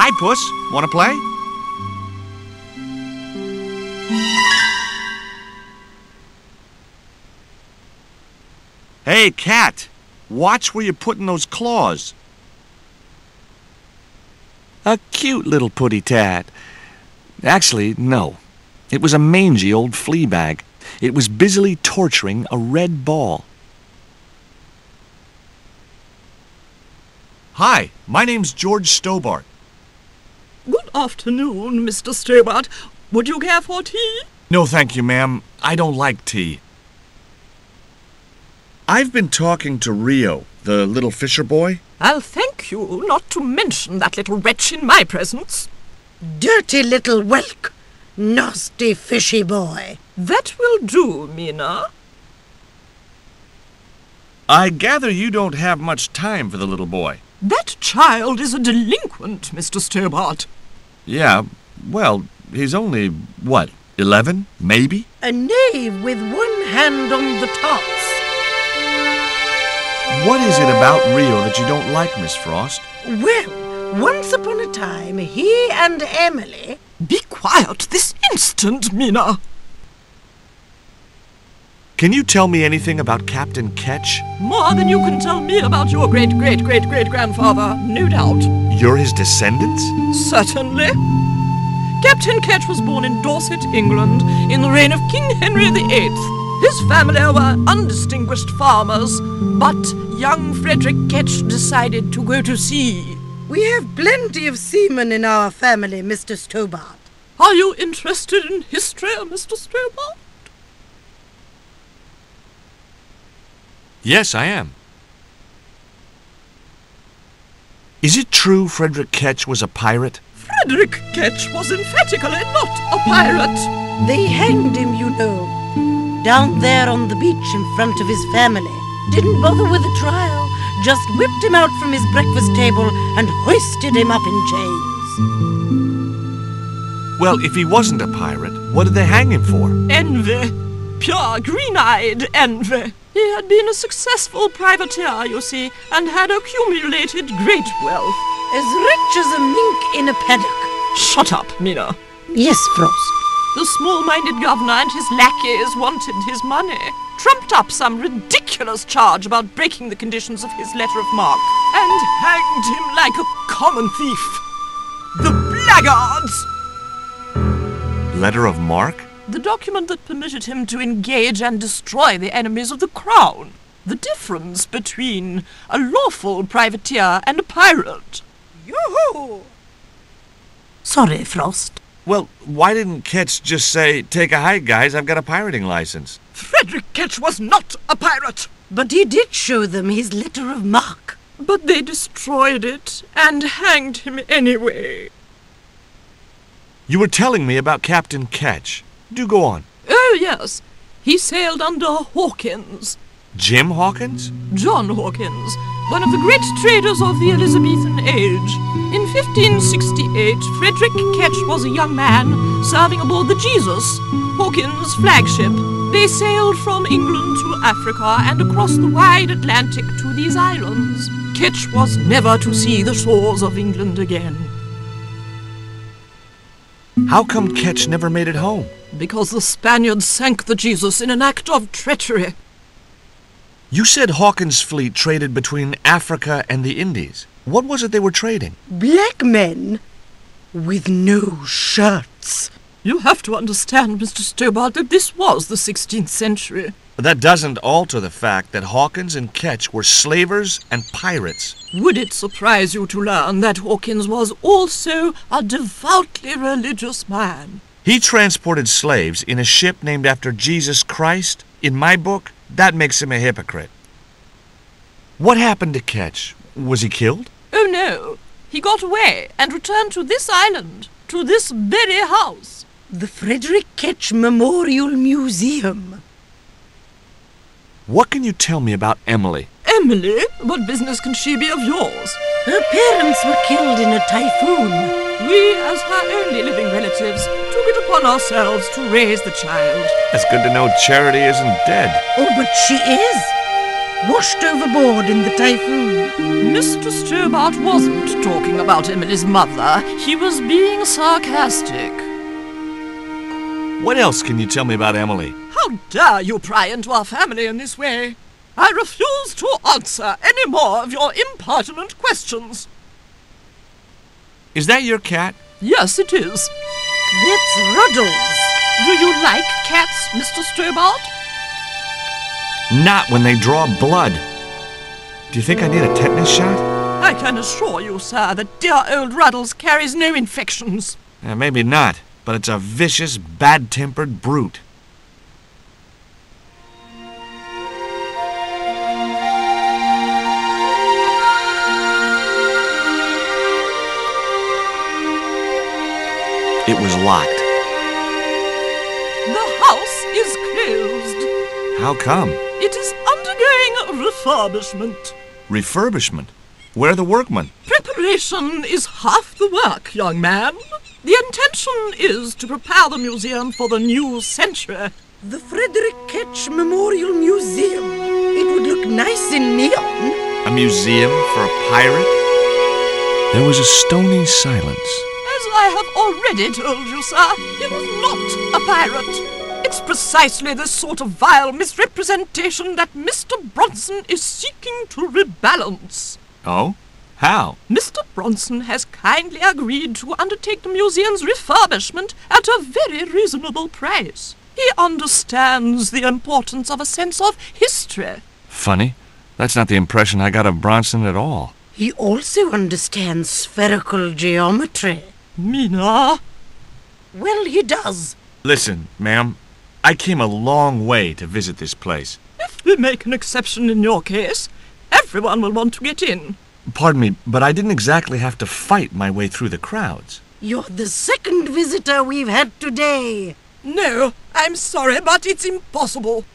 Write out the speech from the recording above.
Hi, Puss. Want to play? Hey, Cat. Watch where you're putting those claws. A cute little putty-tat. Actually, no. It was a mangy old flea bag. It was busily torturing a red ball. Hi, my name's George Stobart. Good afternoon, Mr. Stobart. Would you care for tea? No, thank you, ma'am. I don't like tea. I've been talking to Rio, the little fisher boy. I'll thank you not to mention that little wretch in my presence. Dirty little whelk. Nasty fishy boy. That will do, Mina. I gather you don't have much time for the little boy. That child is a delinquent, Mr. Stobart. Yeah, well, he's only, what, 11, maybe? A knave with one hand on the tops. What is it about Rio that you don't like, Miss Frost? Well, once upon a time, he and Emily... Be quiet this instant, Mina. Can you tell me anything about Captain Ketch? More than you can tell me about your great-great-great-great-grandfather, no doubt. You're his descendants? Certainly. Captain Ketch was born in Dorset, England, in the reign of King Henry VIII. His family were undistinguished farmers, but young Frederick Ketch decided to go to sea. We have plenty of seamen in our family, Mr. Stobart. Are you interested in history, Mr. Stobart? Yes, I am. Is it true Frederick Ketch was a pirate? Frederick Ketch was emphatically not a pirate. They hanged him, you know, down there on the beach in front of his family. Didn't bother with a trial, just whipped him out from his breakfast table and hoisted him up in chains. Well, if he wasn't a pirate, what did they hang him for? Envy. Pure green-eyed envy. He had been a successful privateer, you see, and had accumulated great wealth. As rich as a mink in a paddock. Shut up, Mina. Yes, Frost. The small-minded governor and his lackeys wanted his money, trumped up some ridiculous charge about breaking the conditions of his letter of marque, and hanged him like a common thief. The blackguards! Letter of marque? The document that permitted him to engage and destroy the enemies of the crown. The difference between a lawful privateer and a pirate. Yoo-hoo! Sorry, Frost. Well, why didn't Ketch just say, take a hike, guys, I've got a pirating license? Frederick Ketch was not a pirate! But he did show them his letter of marque. But they destroyed it and hanged him anyway. You were telling me about Captain Ketch. Do go on. Oh, yes. He sailed under Hawkins. Jim Hawkins? John Hawkins, one of the great traders of the Elizabethan age. In 1568, Frederick Ketch was a young man serving aboard the Jesus, Hawkins' flagship. They sailed from England to Africa and across the wide Atlantic to these islands. Ketch was never to see the shores of England again. How come Ketch never made it home? Because the Spaniards sank the Jesus in an act of treachery. You said Hawkins' fleet traded between Africa and the Indies. What was it they were trading? Black men with no shirts. You have to understand, Mr. Stobart, that this was the 16th century. But that doesn't alter the fact that Hawkins and Ketch were slavers and pirates. Would it surprise you to learn that Hawkins was also a devoutly religious man? He transported slaves in a ship named after Jesus Christ. In my book, that makes him a hypocrite. What happened to Ketch? Was he killed? Oh, no. He got away and returned to this island, to this very house. The Frederick Ketch Memorial Museum. What can you tell me about Emily? Emily? What business can she be of yours? Her parents were killed in a typhoon. We, as her only living relatives, took it upon ourselves to raise the child. It's good to know Charity isn't dead. Oh, but she is. washed overboard in the typhoon. Mr. Stobart wasn't talking about Emily's mother. He was being sarcastic. What else can you tell me about Emily? How dare you pry into our family in this way? I refuse to answer any more of your impertinent questions. Is that your cat? Yes, it is. That's Ruddles. Do you like cats, Mr. Stobart? Not when they draw blood. Do you think I need a tetanus shot? I can assure you, sir, that dear old Ruddles carries no infections. Maybe not, but it's a vicious, bad-tempered brute. It was locked. The house is closed. How come? It is undergoing refurbishment. Refurbishment? Where are the workmen? Preparation is half the work, young man. The intention is to prepare the museum for the new century. The Frederick Ketch Memorial Museum. It would look nice in neon. A museum for a pirate? There was a stony silence. As I have already told you, sir, he was not a pirate. It's precisely this sort of vile misrepresentation that Mr. Bronson is seeking to rebalance. Oh? How? Mr. Bronson has kindly agreed to undertake the museum's refurbishment at a very reasonable price. He understands the importance of a sense of history. Funny. That's not the impression I got of Bronson at all. He also understands spherical geometry. Mina? Well, he does. Listen, ma'am, I came a long way to visit this place. If we make an exception in your case, everyone will want to get in. Pardon me, but I didn't exactly have to fight my way through the crowds. You're the second visitor we've had today. No, I'm sorry, but it's impossible.